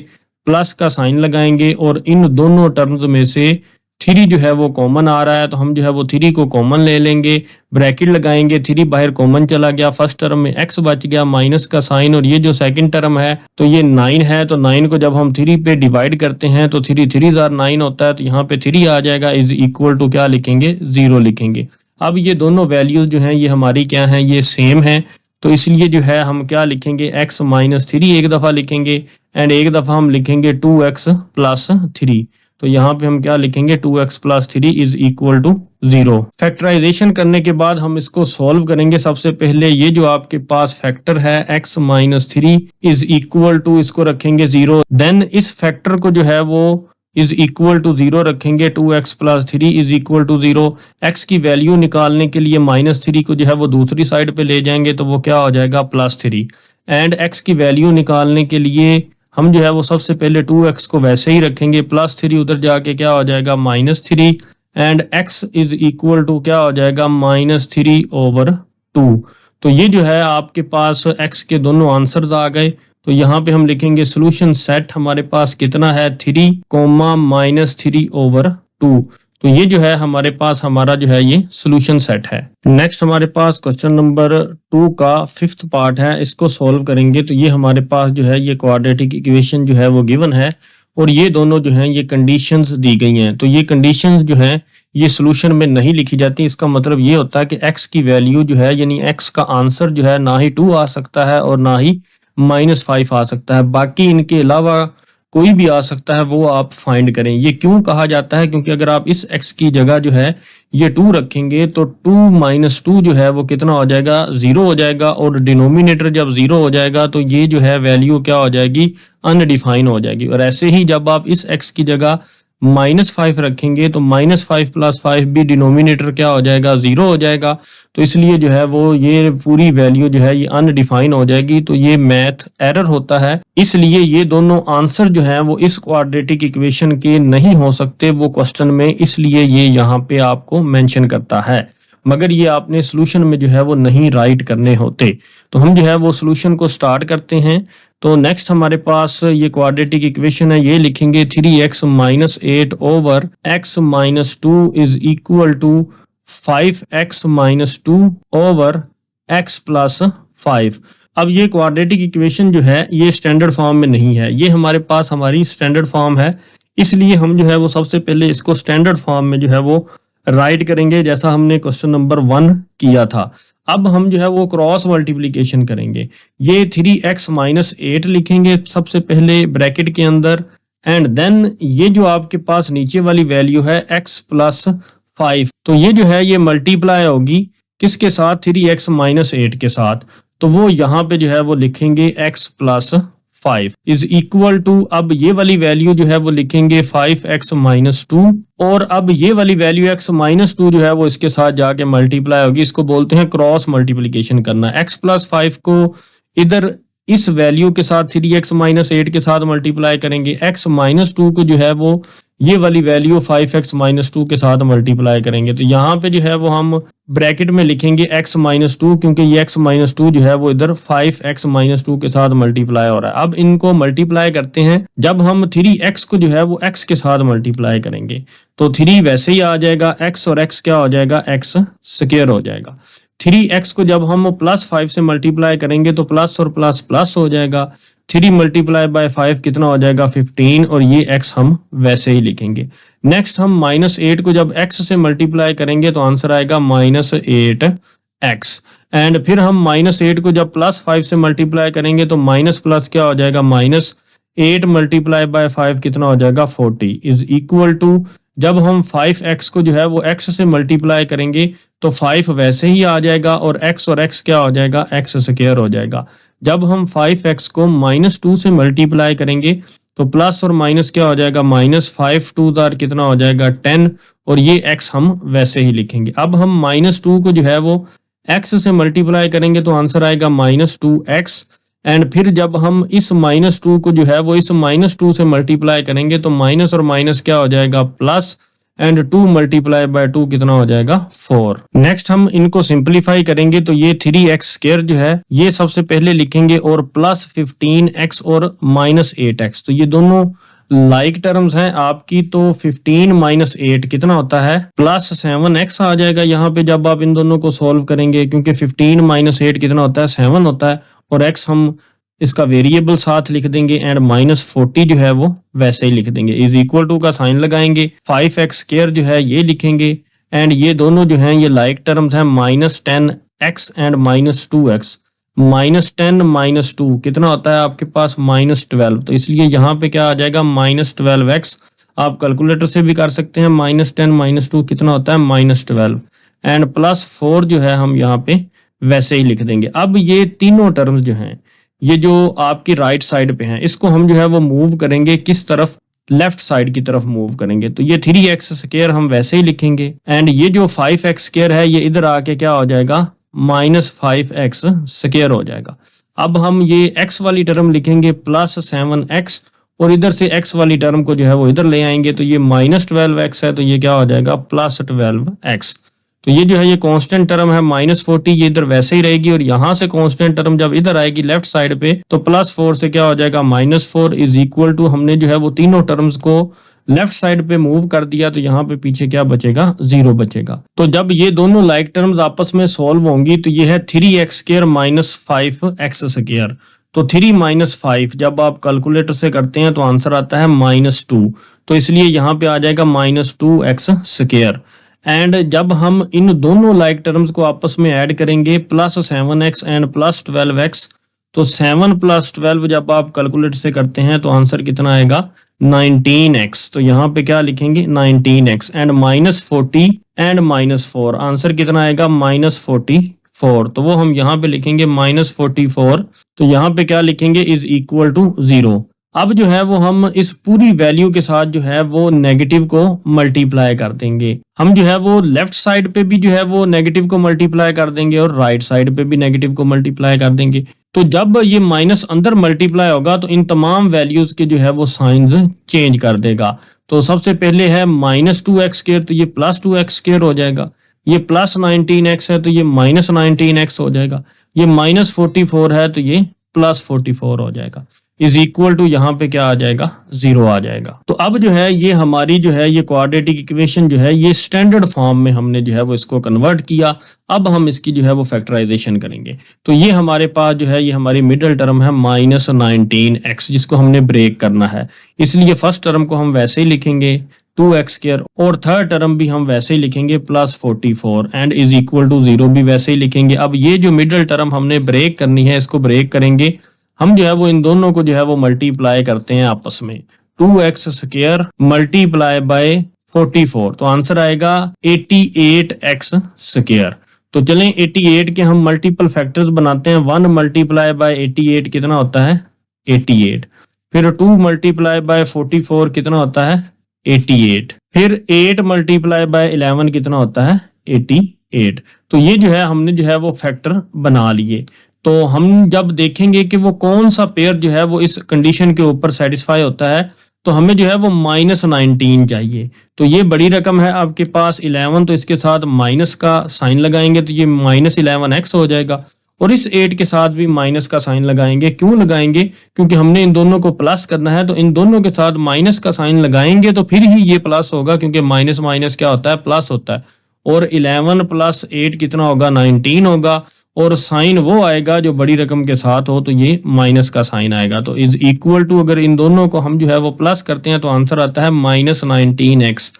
प्लस का साइन लगाएंगे, और इन दोनों टर्म्स में से 3 जो है वो कॉमन आ रहा है, तो हम जो है वो 3 को कॉमन ले लेंगे, ब्रैकेट लगाएंगे, 3 बाहर कॉमन चला गया, फर्स्ट टर्म में x बच गया, माइनस का साइन, और ये जो सेकंड टर्म है तो ये 9 है, तो 9 को जब हम 3 पे डिवाइड करते हैं तो 3 3 * 9 होता है, तो यहाँ पे 3 आ जाएगा, = क्या लिखेंगे, 0 लिखेंगे। अब ये दोनों वैल्यूज जो हैं ये हमारी क्या हैं, ये सेम है, तो इसलिए जो है हम क्या लिखेंगे, x - 3 एक दफ़ा लिखेंगे, एंड एक दफ़ा हम लिखेंगे 2x + 3। तो यहाँ पे हम क्या लिखेंगे, 2x + 3 = 0। फैक्टराइजेशन करने के बाद हम इसको सॉल्व करेंगे। सबसे पहले ये जो आपके पास फैक्टर है x - 3 = इसको रखेंगे 0। देन इस फैक्टर को जो है वो =0 रखेंगे, 2x + 3 = 0। x की वैल्यू निकालने के लिए -3 को जो है वो दूसरी साइड पे ले जाएंगे, तो वो क्या हो जाएगा, +3। एंड x की वैल्यू निकालने के लिए हम जो है वो सबसे पहले 2x को वैसे ही रखेंगे, +3 उधर जाके क्या हो जाएगा, -3, एंड x = क्या हो जाएगा, -3/2। तो ये जो है आपके पास x के दोनों आंसर्स आ गए। तो यहाँ पे हम लिखेंगे सोल्यूशन सेट हमारे पास कितना है, 3, -3/2। तो ये जो है हमारे पास हमारा जो है ये सोल्यूशन सेट है। नेक्स्ट हमारे पास क्वेश्चन नंबर 2 का 5th पार्ट है, इसको सॉल्व करेंगे। तो ये हमारे पास जो है ये क्वाड्रेटिक इक्वेशन जो है वो गिवन है, और ये दोनों जो हैं ये कंडीशंस दी गई हैं। तो ये कंडीशंस जो हैं ये सोल्यूशन में नहीं लिखी जाती। इसका मतलब ये होता है कि x की वैल्यू जो है, यानी x का आंसर जो है ना ही 2 आ सकता है और ना ही -5 आ सकता है, बाकी इनके अलावा कोई भी आ सकता है, वो आप फाइंड करें। ये क्यों कहा जाता है, क्योंकि अगर आप इस x की जगह जो है ये 2 रखेंगे, तो 2 - 2 जो है वो कितना हो जाएगा, 0 हो जाएगा, और डिनोमिनेटर जब 0 हो जाएगा तो ये जो है वैल्यू क्या हो जाएगी, अनडिफाइन हो जाएगी। और ऐसे ही जब आप इस x की जगह -5 रखेंगे, तो -5 + 5 भी डिनोमिनेटर क्या हो जाएगा, 0 हो जाएगा। तो इसलिए जो है वो ये पूरी वैल्यू जो है ये अनडिफाइन हो जाएगी। तो ये मैथ एरर होता है, इसलिए ये दोनों आंसर जो है वो इस क्वाड्रेटिक इक्वेशन के नहीं हो सकते वो क्वेश्चन में, इसलिए ये यहाँ पे आपको मेंशन करता है, मगर ये आपने सोल्यूशन में जो है वो नहीं राइट करने होते। तो हम जो है वो सोल्यूशन को स्टार्ट करते हैं। तो नेक्स्ट हमारे पास ये क्वाड्रेटिक इक्वेशन है, ये लिखेंगे 3x - 8 / x - 2 = 5x - 2 / x + 5। अब ये क्वाड्रेटिक इक्वेशन जो है ये स्टैंडर्ड फॉर्म में नहीं है, ये हमारे पास हमारी स्टैंडर्ड फॉर्म है, इसलिए हम जो है वो सबसे पहले इसको स्टैंडर्ड फॉर्म में जो है वो राइट करेंगे, जैसा हमने क्वेश्चन नंबर 1 किया था। अब हम जो है वो क्रॉस मल्टीप्लिकेशन करेंगे। ये 3x - 8 लिखेंगे सबसे पहले ब्रैकेट के अंदर, एंड देन ये जो आपके पास नीचे वाली वैल्यू है x + 5, तो ये जो है ये मल्टीप्लाई होगी किसके साथ, 3x - 8 के साथ। तो वो यहाँ पे जो है वो लिखेंगे x + 5 इज इक्वल टू, अब ये वाली वैल्यू जो है वो लिखेंगे 5x माइनस 2, और अब ये वाली वैल्यू x माइनस 2 जो है वो इसके साथ जाके मल्टीप्लाई होगी। इसको बोलते हैं क्रॉस मल्टीप्लीकेशन करना। x प्लस 5 को इधर इस वैल्यू के साथ 3x माइनस 8 के साथ मल्टीप्लाई करेंगे, x माइनस 2 को जो है वो ये वाली वैल्यू 5x माइनस 2 के साथ मल्टीप्लाई करेंगे। तो यहाँ पे जो है वो हम ब्रैकेट में लिखेंगे x माइनस 2, क्योंकि ये x माइनस 2 जो है वो इधर 5x माइनस 2 के साथ मल्टीप्लाई हो रहा है। अब इनको मल्टीप्लाई करते हैं, जब हम 3x को जो है वो x के साथ मल्टीप्लाई करेंगे तो 3 वैसे ही आ जाएगा, x और x क्या हो जाएगा, x स्क्वायर हो जाएगा। 3x को जब हम प्लस 5 से मल्टीप्लाई करेंगे तो प्लस और प्लस प्लस हो जाएगा। 3 मल्टीप्लाई बाय 5 कितना हो जाएगा, 15, और ये x हम वैसे ही लिखेंगे। नेक्स्ट हम माइनस 8 को जब x से मल्टीप्लाई करेंगे तो आंसर आएगा माइनस 8x। एंड फिर हम माइनस 8 को जब प्लस 5 से मल्टीप्लाई करेंगे तो माइनस प्लस क्या हो जाएगा, माइनस 8 मल्टीप्लाई बाय 5 कितना हो जाएगा, 40 इज इक्वल टू, जब हम 5x को जो है वो x से मल्टीप्लाई करेंगे तो 5 वैसे ही आ जाएगा और x क्या हो जाएगा, x स्क्वायर हो जाएगा। जब हम 5x को माइनस 2 से मल्टीप्लाई करेंगे तो प्लस और माइनस क्या हो जाएगा, माइनस 5 2 जार कितना हो जाएगा, 10, और ये x हम वैसे ही लिखेंगे। अब हम माइनस 2 को जो है वो x से मल्टीप्लाई करेंगे तो आंसर आएगा माइनस 2x। एंड फिर जब हम इस माइनस 2 को जो है वो इस माइनस 2 से मल्टीप्लाई करेंगे तो माइनस और माइनस क्या हो जाएगा, प्लस, एंड 2 मल्टीप्लाई बाय 2 कितना हो जाएगा, 4। नेक्स्ट हम इनको सिंपलीफाई करेंगे तो ये 3x स्क्वायर जो है ये सबसे पहले लिखेंगे और प्लस 15x और माइनस 8x, तो ये दोनों लाइक टर्म्स हैं आपकी। तो 15 माइनस 8 कितना होता है, प्लस 7x आ जाएगा यहाँ पे जब आप इन दोनों को सॉल्व करेंगे, क्योंकि 15 माइनस 8 कितना होता है, 7 होता है, और x हम इसका वेरिएबल साथ लिख देंगे, एंड माइनस 40 जो है वो वैसे ही लिख देंगे। इज इक्वल टू का साइन लगाएंगे, 5x स्क्वायर जो है ये लिखेंगे, एंड ये दोनों जो हैं ये लाइक टर्म्स हैं, minus 10x and minus 2x। Minus 10 minus 2 कितना होता है आपके पास, माइनस 12, तो इसलिए यहाँ पे क्या आ जाएगा, माइनस 12x। आप कैलकुलेटर से भी कर सकते हैं, माइनस 10 माइनस 2 कितना होता है, माइनस 12, एंड प्लस 4 जो है हम यहाँ पे वैसे ही लिख देंगे। अब ये तीनों टर्म्स जो हैं ये जो आपकी राइट साइड पे हैं इसको हम जो है वो मूव करेंगे किस तरफ, लेफ्ट साइड की तरफ मूव करेंगे। तो ये 3x स्क्वायर हम वैसे ही लिखेंगे, एंड ये जो 5x स्क्वायर है ये इधर आके क्या हो जाएगा, माइनस 5x स्क्वायर हो जाएगा। अब हम ये x वाली टर्म लिखेंगे प्लस 7x, और इधर से x वाली टर्म को जो है वो इधर ले आएंगे, तो ये माइनस 12x है, तो ये क्या हो जाएगा, प्लस 12x। तो ये जो है ये कांस्टेंट टर्म है माइनस 40, ये इधर वैसे ही रहेगी, और यहाँ से कांस्टेंट टर्म जब इधर आएगी लेफ्ट साइड पे तो प्लस 4 से क्या हो जाएगा, माइनस 4 इज इक्वल टू, हमने जो है वो तीनों टर्म्स को लेफ्ट साइड पे मूव कर दिया, तो यहाँ पे पीछे क्या बचेगा, 0 बचेगा। तो जब ये दोनों लाइक टर्म्स आपस में सॉल्व होंगी तो ये है 3x square minus 5x square. तो 3 माइनस 5 जब आप कैलकुलेटर से करते हैं तो आंसर आता है माइनस 2, तो इसलिए यहाँ पे आ जाएगा माइनस 2x स्क्वायर। एंड जब हम इन दोनों लाइक टर्म्स को आपस में ऐड करेंगे, plus 7x and plus 12x, तो 7 प्लस 12 जब आप कैलकुलेटर से करते हैं तो आंसर कितना आएगा, 19x। तो यहाँ पे क्या लिखेंगे, 19x, and minus 40 and minus 4, answer कितना आएगा, माइनस 44। तो वो हम यहाँ पे लिखेंगे माइनस 44, तो यहाँ पे क्या लिखेंगे, इज इक्वल टू 0। अब जो है वो हम इस पूरी वैल्यू के साथ जो है वो नेगेटिव को मल्टीप्लाई कर देंगे। हम जो है वो लेफ्ट साइड पे भी जो है वो नेगेटिव को मल्टीप्लाई कर देंगे और राइट साइड पे भी नेगेटिव को मल्टीप्लाई कर देंगे। तो जब ये माइनस अंदर मल्टीप्लाई होगा तो इन तमाम वैल्यूज के जो है वो साइंस चेंज कर देगा। तो सबसे पहले है माइनस 2x स्क्वायर, तो ये प्लस 2x स्क्वायर हो जाएगा। ये प्लस 19x है तो ये माइनस 19x हो जाएगा। ये माइनस 44 है तो ये प्लस 44 हो जाएगा। इज इक्वल टू यहाँ पे क्या आ जाएगा, 0 आ जाएगा। तो अब जो है ये हमारी जो है ये क्वाड्रेटिक इक्वेशन जो है ये स्टैंडर्ड फॉर्म में हमने जो है वो इसको कन्वर्ट किया। अब हम इसकी जो है वो फैक्टराइजेशन करेंगे। तो ये हमारे पास जो है ये हमारी मिडिल टर्म है माइनस 19x, जिसको हमने ब्रेक करना है। इसलिए फर्स्ट टर्म को हम वैसे ही लिखेंगे 2x स्क्वायर, और थर्ड टर्म भी हम वैसे ही लिखेंगे plus 44, and is equal to 0 भी वैसे ही लिखेंगे। अब ये जो मिडिल टर्म हमने ब्रेक करनी है इसको ब्रेक करेंगे हम, जो है वो इन दोनों को जो है वो मल्टीप्लाई करते हैं आपस में। 2x स्क्वायर मल्टीप्लाई बाय 44, तो आंसर आएगा 88x स्क्वायर। तो चलें 88 के हम मल्टीपल फैक्टर्स बनाते हैं। 1 मल्टीप्लाई बाय 88 कितना होता है, 88। फिर 2 मल्टीप्लाई बाय 44 कितना होता है 88। फिर 8 मल्टीप्लाई बाय 11 कितना होता है 88। तो ये जो है हमने जो है वो फैक्टर बना लिए। तो हम जब देखेंगे कि वो कौन सा पेयर जो है वो इस कंडीशन के ऊपर सेटिस्फाई होता है, तो हमें जो है वो -19 चाहिए। तो ये बड़ी रकम है आपके पास 11, तो इसके साथ माइनस का साइन लगाएंगे तो ये -11x हो जाएगा। और इस 8 के साथ भी माइनस का साइन लगाएंगे। क्यों लगाएंगे? क्योंकि हमने इन दोनों को प्लस करना है, तो इन दोनों के साथ माइनस का साइन लगाएंगे तो फिर ही ये प्लस होगा, क्योंकि माइनस माइनस क्या होता है प्लस होता है। और 11 + 8 कितना होगा 19 होगा। और साइन वो आएगा जो बड़ी रकम के साथ हो, तो ये माइनस का साइन आएगा। तो इज इक्वल टू अगर इन दोनों को हम जो है वो प्लस करते हैं तो आंसर आता है -19x।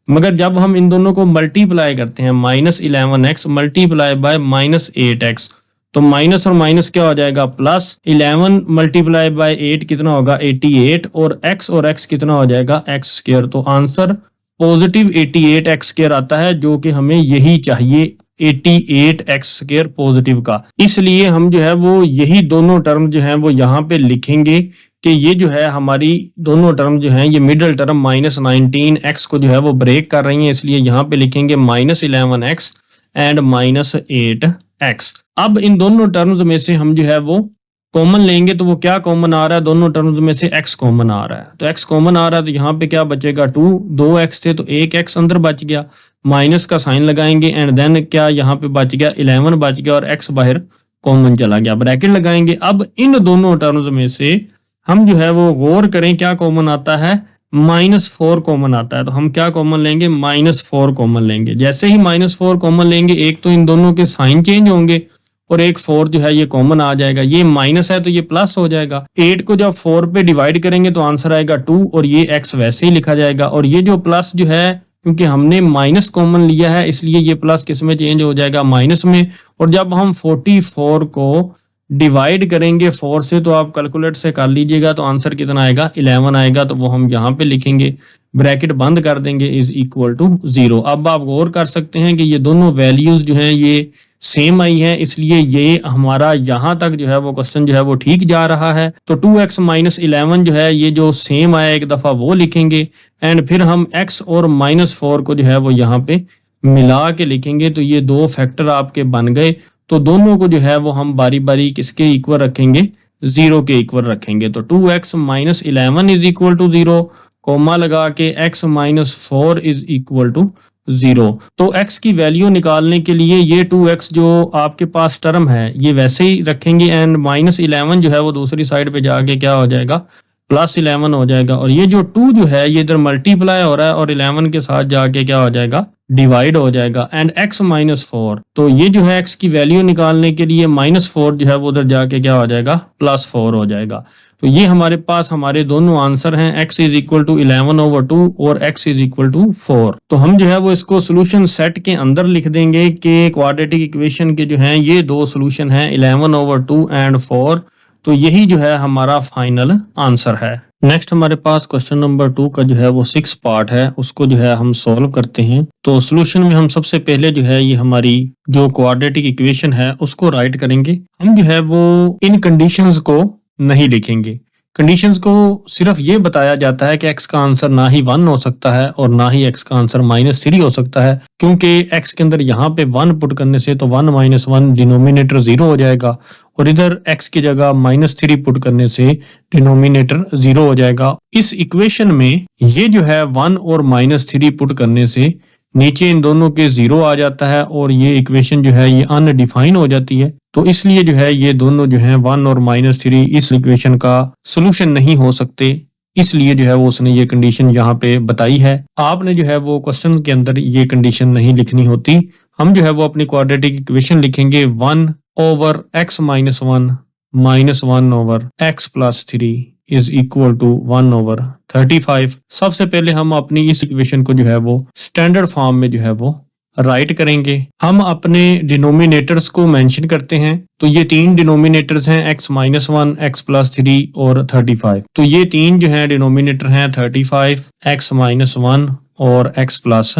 मगर जब हम इन दोनों को मल्टीप्लाई करते हैं -11x मल्टीप्लाई बाय -8x, तो माइनस और माइनस क्या हो जाएगा प्लस। 11 मल्टीप्लाई बाय 8 कितना होगा 88, और x कितना हो जाएगा x²। तो आंसर पॉजिटिव 88x² आता है, जो कि हमें यही चाहिए 88x² पॉजिटिव का। इसलिए हम जो है वो यही दोनों टर्म जो है वो यहाँ पे लिखेंगे कि ये जो है हमारी दोनों टर्म जो है ये मिडिल टर्म -19x को जो है वो ब्रेक कर रही है, इसलिए यहाँ पे लिखेंगे -11x एंड -8x। अब इन दोनों टर्म्स में से हम जो है वो कॉमन लेंगे, तो वो क्या कॉमन आ रहा है दोनों टर्म्स में से x कॉमन आ रहा है। तो x कॉमन आ रहा है तो यहाँ पे क्या बचेगा 2x थे तो 1x अंदर बच गया, माइनस का साइन लगाएंगे एंड देन क्या यहाँ पे बच गया 11 बच गया और x बाहर कॉमन चला गया, ब्रैकेट लगाएंगे। अब इन दोनों टर्म्स में से हम जो है वो गौर करें क्या कॉमन आता है -4 कॉमन आता है। तो हम क्या कॉमन लेंगे -4 कॉमन लेंगे। जैसे ही -4 कॉमन लेंगे एक तो इन दोनों के साइन चेंज होंगे और एक 4 जो है ये कॉमन आ जाएगा। ये माइनस है तो ये प्लस हो जाएगा। 8 को जब 4 पे डिवाइड करेंगे तो आंसर आएगा 2 और ये x वैसे ही लिखा जाएगा। और ये जो प्लस जो है क्योंकि हमने माइनस कॉमन लिया है इसलिए ये प्लस किस में चेंज हो जाएगा माइनस में। और जब हम 44 को डिवाइड करेंगे 4 से तो आप कैलकुलेट से कर लीजिएगा तो आंसर कितना आएगा 11 आएगा। तो वो हम यहाँ पे लिखेंगे, ब्रैकेट बंद कर देंगे इज इक्वल टू 0। अब आप गौर कर सकते हैं कि ये दोनों वैल्यूज जो हैं ये सेम आई है, इसलिए ये हमारा यहाँ तक जो है वो क्वेश्चन जो है वो ठीक जा रहा है। तो 2x - 11 जो है ये जो सेम आया एक दफ़ा वो लिखेंगे एंड फिर हम x और -4 को जो है वो यहाँ पे मिला के लिखेंगे। तो ये दो फैक्टर आपके बन गए। तो दोनों को जो है वो हम बारी बारी किसके इक्वल रखेंगे 0 के इक्वल रखेंगे। तो 2x - 11 is equal to 0, coma लगा के x - 4 इज इक्वल टू 0। तो x की वैल्यू निकालने के लिए ये 2x जो आपके पास टर्म है ये वैसे ही रखेंगे एंड -11 जो है वो दूसरी साइड पे जाके क्या हो जाएगा +11 हो जाएगा। और ये जो 2 जो है ये इधर मल्टीप्लाई हो रहा है और 11 के साथ जाके क्या हो जाएगा डिवाइड हो जाएगा एंड x - 4। तो ये जो है x की वैल्यू निकालने के लिए -4 जो है वो उधर जाके क्या हो जाएगा +4 हो जाएगा। तो ये हमारे पास हमारे दोनों आंसर हैं, x इज इक्वल टू 11/2 और x इज इक्वल टू 4। तो हम जो है वो इसको सोल्यूशन सेट के अंदर लिख देंगे कि क्वाड्रेटिक इक्वेशन के जो हैं ये दो सोल्यूशन हैं 11/2 एंड 4। तो यही जो है हमारा फाइनल आंसर है। नेक्स्ट हमारे पास क्वेश्चन नंबर 2 का जो है वो 6 पार्ट है, उसको जो है हम सॉल्व करते हैं। तो सोल्यूशन में हम सबसे पहले जो है ये हमारी जो क्वाड्रेटिक इक्वेशन है उसको राइट करेंगे। हम जो है वो इन कंडीशंस को नहीं लिखेंगे। कंडीशंस को सिर्फ ये बताया जाता है कि x का आंसर ना ही 1 हो सकता है और ना ही x का आंसर -3 हो सकता है, क्योंकि x के अंदर यहाँ पे 1 पुट करने से तो 1 - 1 डिनोमिनेटर 0 हो जाएगा और इधर x की जगह -3 पुट करने से डिनोमिनेटर 0 हो जाएगा। इस इक्वेशन में ये जो है 1 और -3 पुट करने से नीचे इन दोनों के 0 आ जाता है और ये इक्वेशन जो है ये अनडिफाइन हो जाती है। तो इसलिए जो है ये दोनों जो है 1 और -3 इस इक्वेशन का सोल्यूशन नहीं हो सकते, इसलिए जो है वो उसने ये कंडीशन यहाँ पे बताई है। आपने जो है वो क्वेश्चन के अंदर ये कंडीशन नहीं लिखनी होती। हम जो है वो अपनी क्वाड्रेटिक इक्वेशन लिखेंगे 1/x - 1 -1/x + 3 is equal to 1/35। सबसे पहले हम अपनी इस इक्वेशन को जो है वो स्टैंडर्ड फॉर्म में जो है वो राइट करेंगे। हम अपने डिनोमिनेटर्स को मेंशन करते हैं। तो ये तीन डिनोमिनेटर्स हैं x - 1, x + 3 और 35। तो ये तीन जो हैं डिनोमिनेटर हैं 35, x - 1 और x +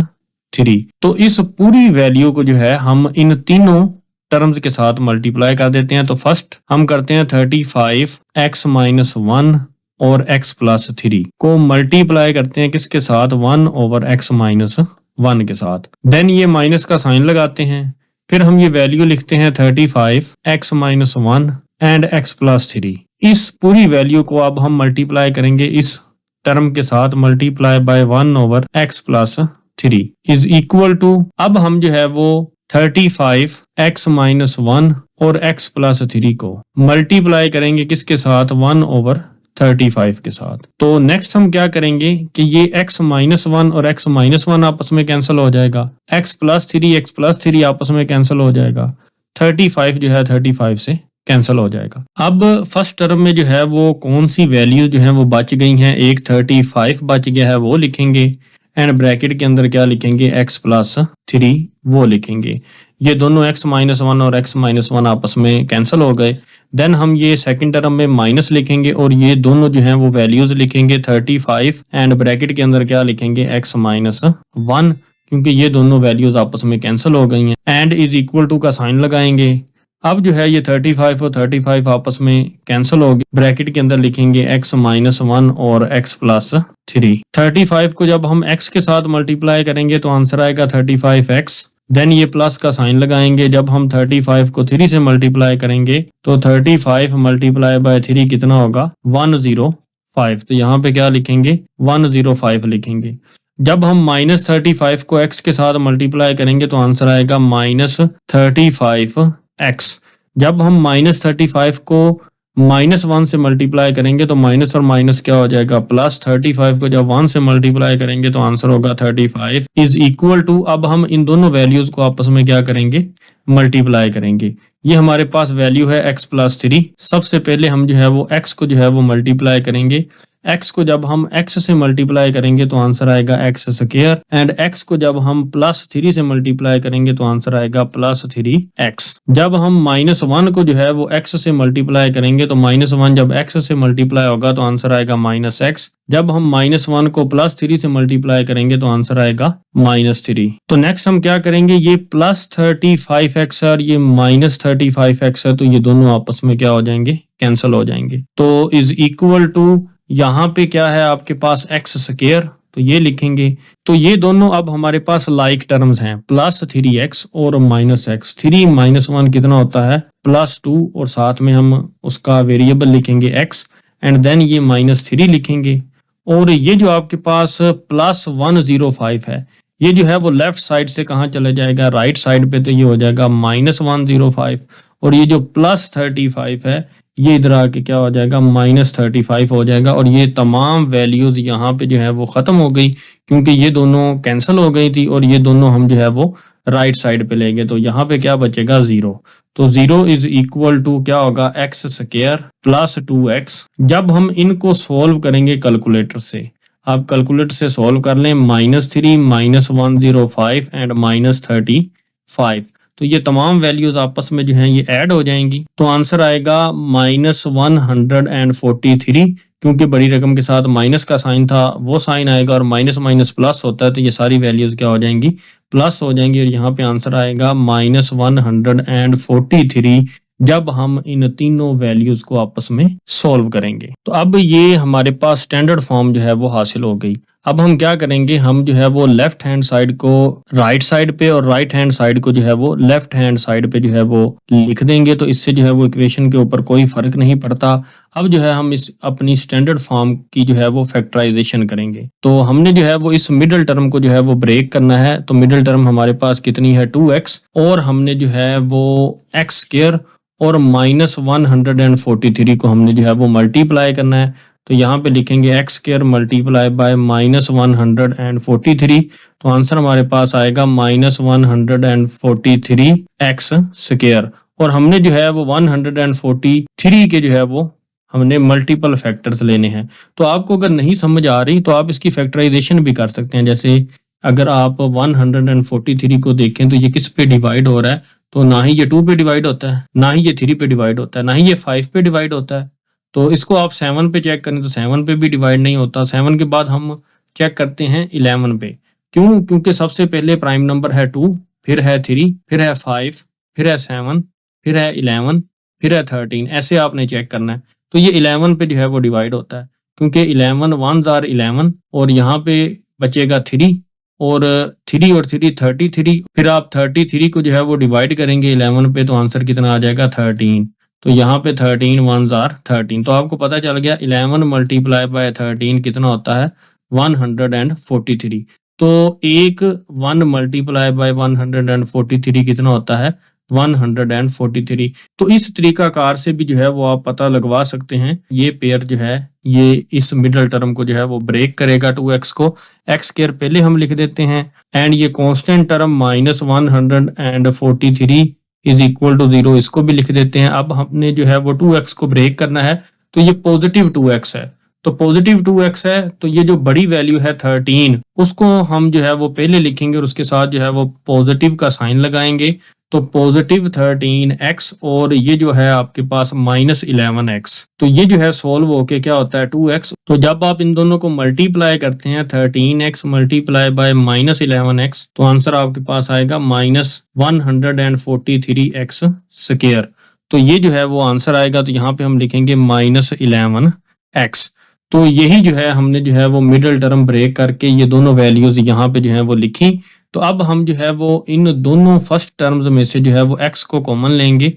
3। तो इस पूरी वैल्यू को जो है हम इन तीनों टर्म्स के साथ मल्टीप्लाई कर देते हैं। तो फर्स्ट हम करते हैं 35x-1 और x+3 को मल्टीप्लाई करते हैं किसके साथ, 1/x-1 के साथ। देन ये माइनस का साइन लगाते हैं, फिर हम ये वैल्यू लिखते हैं 35x-1 एंड x+3। इस पूरी वैल्यू को अब हम मल्टीप्लाई करेंगे इस टर्म के साथ, multiply by 1/x+3 is equal to, अब हम जो है वो 35x-1 और x+3 को मल्टीप्लाई करेंगे किसके साथ, 1/35 के साथ। तो नेक्स्ट हम क्या करेंगे कि ये x-1 और x-1 आपस में कैंसिल हो जाएगा, x+3 आपस में कैंसिल हो जाएगा, 35 जो है 35 से कैंसिल हो जाएगा। अब फर्स्ट टर्म में जो है वो कौन सी वैल्यू जो है वो बच गई हैं, एक 35 बच गया है वो लिखेंगे, एंड ब्रैकेट के अंदर क्या लिखेंगे, x+3 वो लिखेंगे। ये दोनों x-1 और x-1 आपस में कैंसिल हो गए। देन हम ये सेकंड टर्म में माइनस लिखेंगे और ये दोनों जो हैं वो वैल्यूज लिखेंगे 35 एंड ब्रैकेट के अंदर क्या लिखेंगे, x-1, क्योंकि ये दोनों वैल्यूज आपस में कैंसिल हो गई हैं, एंड इज इक्वल टू का साइन लगाएंगे। अब जो है ये 35 और 35 आपस में कैंसिल हो गए, ब्रैकेट के अंदर लिखेंगे x-1 और x+3। 35 को जब हम x के साथ मल्टीप्लाई करेंगे तो आंसर आएगा 35x। देन ये प्लस का साइन लगाएंगे, जब हम 35 को 3 से मल्टीप्लाई करेंगे तो 35 मल्टीप्लाई बाय 3 कितना होगा, 105। तो यहाँ पे क्या लिखेंगे, 105 लिखेंगे। जब हम -35 को x के साथ मल्टीप्लाई करेंगे तो आंसर आएगा -35x। जब हम -35 को -1 से मल्टीप्लाई करेंगे तो माइनस और माइनस क्या हो जाएगा, +35 को जब 1 से मल्टीप्लाई करेंगे तो आंसर होगा 35 इज इक्वल टू, अब हम इन दोनों वैल्यूज को आपस में क्या करेंगे, मल्टीप्लाई करेंगे। ये हमारे पास वैल्यू है x+3। सबसे पहले हम जो है वो x को जो है वो मल्टीप्लाई करेंगे। x को जब हम x से मल्टीप्लाई करेंगे तो आंसर आएगा x², एंड x को जब हम +3 से मल्टीप्लाई करेंगे तो आंसर आएगा +3x। जब हम -1 को जो है वो x से मल्टीप्लाई करेंगे तो -1 जब x से मल्टीप्लाई होगा तो आंसर आएगा -x। जब हम -1 को +3 से मल्टीप्लाई करेंगे तो आंसर आएगा -3। तो नेक्स्ट हम क्या करेंगे, ये +35x और ये -35x है, तो ये दोनों आपस में क्या हो जाएंगे, कैंसिल हो जाएंगे। तो इज इक्वल टू, यहाँ पे क्या है आपके पास x², तो ये लिखेंगे। तो ये दोनों अब हमारे पास लाइक टर्म्स हैं, +3x और -x। 3 - 1 कितना होता है, +2, और साथ में हम उसका वेरिएबल लिखेंगे x, एंड देन ये -3 लिखेंगे। और ये जो आपके पास +105 है, ये जो है वो लेफ्ट साइड से कहाँ चले जाएगा, राइट साइड पे, तो ये हो जाएगा -105। और ये जो +35 है ये इधर आके क्या हो जाएगा, -35 हो जाएगा। और ये तमाम वैल्यूज यहाँ पे जो है वो खत्म हो गई, क्योंकि ये दोनों कैंसिल हो गई थी और ये दोनों हम जो है वो राइट साइड पे लेंगे। तो यहाँ पे क्या बचेगा, 0। तो 0 इज इक्वल टू क्या होगा, x² + 2x। जब हम इनको सोल्व करेंगे कैलकुलेटर से, आप कैलकुलेटर से सोल्व कर लें, -3 -105 एंड -35, तो ये तमाम वैल्यूज आपस में जो हैं ये ऐड हो जाएंगी। तो आंसर आएगा -143, क्योंकि बड़ी रकम के साथ माइनस का साइन था, वो साइन आएगा, और माइनस माइनस प्लस होता है, तो ये सारी वैल्यूज क्या हो जाएंगी, प्लस हो जाएंगी। और यहाँ पे आंसर आएगा -143 जब हम इन तीनों वैल्यूज को आपस में सॉल्व करेंगे। तो अब ये हमारे पास स्टैंडर्ड फॉर्म जो है वो हासिल हो गई। अब हम क्या करेंगे, हम जो है वो लेफ्ट हैंड साइड को राइट साइड पे और राइट हैंड साइड को जो है वो लेफ्ट हैंड साइड पे जो है वो लिख देंगे। तो इससे जो है वो इक्वेशन के ऊपर कोई फर्क नहीं पड़ता। अब जो है हम इस अपनी स्टैंडर्ड फॉर्म की जो है वो फैक्टराइजेशन करेंगे। तो हमने जो है वो इस मिडिल टर्म को जो है वो ब्रेक करना है। तो मिडिल टर्म हमारे पास कितनी है, 2x, और हमने जो है वो x² और -143 को हमने जो है वो मल्टीप्लाई करना है। तो यहाँ पे लिखेंगे x² मल्टीप्लाई बाय -143। तो आंसर हमारे पास आएगा -143x²। और हमने जो है वो 143 के जो है वो हमने मल्टीपल फैक्टर्स लेने हैं। तो आपको अगर नहीं समझ आ रही तो आप इसकी फैक्टराइजेशन भी कर सकते हैं। जैसे अगर आप 143 को देखें तो ये किस पे डिवाइड हो रहा है, तो ना ही ये 2 पे डिवाइड होता है, ना ही ये 3 पे डिवाइड होता है, ना ही ये 5 पे डिवाइड होता है। तो इसको आप 7 पे चेक करें तो 7 पे भी डिवाइड नहीं होता। 7 के बाद हम चेक करते हैं 11 पे। क्यों? क्योंकि सबसे पहले प्राइम नंबर है 2, फिर है 3, फिर है 5, फिर है 7, फिर है 11, फिर है 13, ऐसे आपने चेक करना है। तो ये 11 पे जो है वो डिवाइड होता है, क्योंकि 11 1s आर 11 और यहाँ पे बचेगा 3 और 3 और 3 33, फिर आप 33 को जो है वो डिवाइड करेंगे 11 पे, तो आंसर कितना आ जाएगा 13। तो यहाँ पे 13 1s आर 13, तो आपको पता चल गया 11 मल्टीप्लाई बाय 13 कितना होता है 143। तो एक 1 मल्टीप्लाई बाय 143 कितना होता है 143। तो इस तरीकाकार से भी जो है वो आप पता लगवा सकते हैं। ये पेयर जो है ये इस मिडल टर्म को जो है वो ब्रेक करेगा 2x को। एक्स स्क्वायर पहले हम लिख देते हैं एंड ये constant term -143 is equal to 0, इसको भी लिख देते हैं। अब हमने जो है वो 2x को ब्रेक करना है, तो ये पॉजिटिव 2x है, तो पॉजिटिव 2x है, तो ये जो बड़ी वैल्यू है 13 उसको हम जो है वो पहले लिखेंगे और उसके साथ जो है वो पॉजिटिव का साइन लगाएंगे। तो पॉजिटिव 13x और ये जो है आपके पास -11x, तो ये जो है सॉल्व होके क्या होता है 2x। तो जब आप इन दोनों को मल्टीप्लाई करते हैं 13x मल्टीप्लाई बाय -11x, तो आंसर आपके पास आएगा -143x स्क्वायर। तो ये जो है वो आंसर आएगा। तो यहाँ पे हम लिखेंगे -11x। तो यही जो है हमने जो है वो मिडिल टर्म ब्रेक करके ये दोनों वैल्यूज यहाँ पे जो है वो लिखी। तो अब हम जो है वो इन दोनों फर्स्ट टर्म्स में से जो है वो x को कॉमन लेंगे,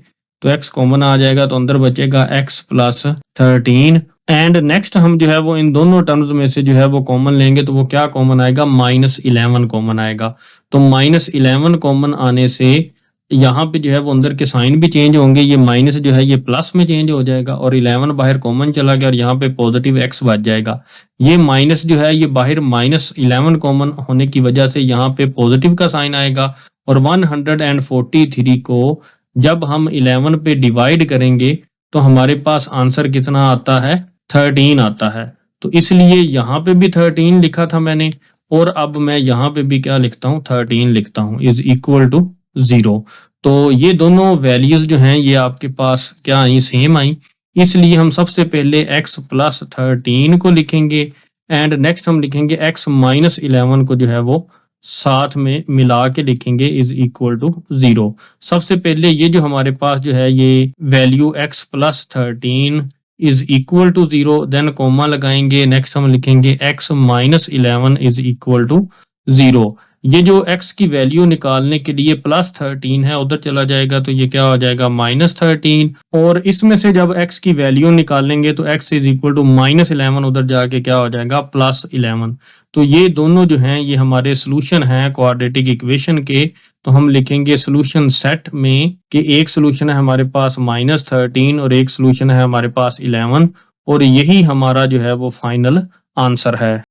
तो x कॉमन आ जाएगा, तो अंदर बचेगा x प्लस 13 एंड नेक्स्ट हम जो है वो इन दोनों टर्म्स में से जो है वो कॉमन लेंगे, तो वो क्या कॉमन आएगा -11 कॉमन आएगा। तो -11 कॉमन आने से यहाँ पे जो है वो अंदर के साइन भी चेंज होंगे, ये माइनस जो है ये प्लस में चेंज हो जाएगा और 11 बाहर कॉमन चला गया और यहाँ पे पॉजिटिव x बच जाएगा। ये माइनस जो है ये बाहर -11 कॉमन होने की वजह से यहाँ पे पॉजिटिव का साइन आएगा और 143 को जब हम 11 पे डिवाइड करेंगे तो हमारे पास आंसर कितना आता है 13 आता है। तो इसलिए यहाँ पे भी 13 लिखा था मैंने और अब मैं यहाँ पे भी क्या लिखता हूँ 13 लिखता हूँ इज इक्वल टू 0। तो ये दोनों वैल्यूज जो हैं ये आपके पास क्या आई सेम आई, इसलिए हम सबसे पहले x प्लस 13 को लिखेंगे एंड नेक्स्ट हम लिखेंगे x माइनस 11 को जो है वो साथ में मिला के लिखेंगे इज इक्वल टू 0। सबसे पहले ये जो हमारे पास जो है ये value x plus 13 is equal to 0, then comma लगाएंगे, नेक्स्ट हम लिखेंगे x minus 11 is equal to 0। ये जो x की वैल्यू निकालने के लिए प्लस 13 है उधर चला जाएगा, तो ये क्या हो जाएगा -13 और इसमें से जब x की वैल्यू निकालेंगे तो x इज इक्वल टू -11 उधर जाके क्या हो जाएगा +11। तो ये दोनों जो हैं ये हमारे सोल्यूशन हैं क्वाड्रेटिक इक्वेशन के। तो हम लिखेंगे सोल्यूशन सेट में कि एक सोल्यूशन है हमारे पास -13 और एक सोल्यूशन है हमारे पास 11 और यही हमारा जो है वो फाइनल आंसर है।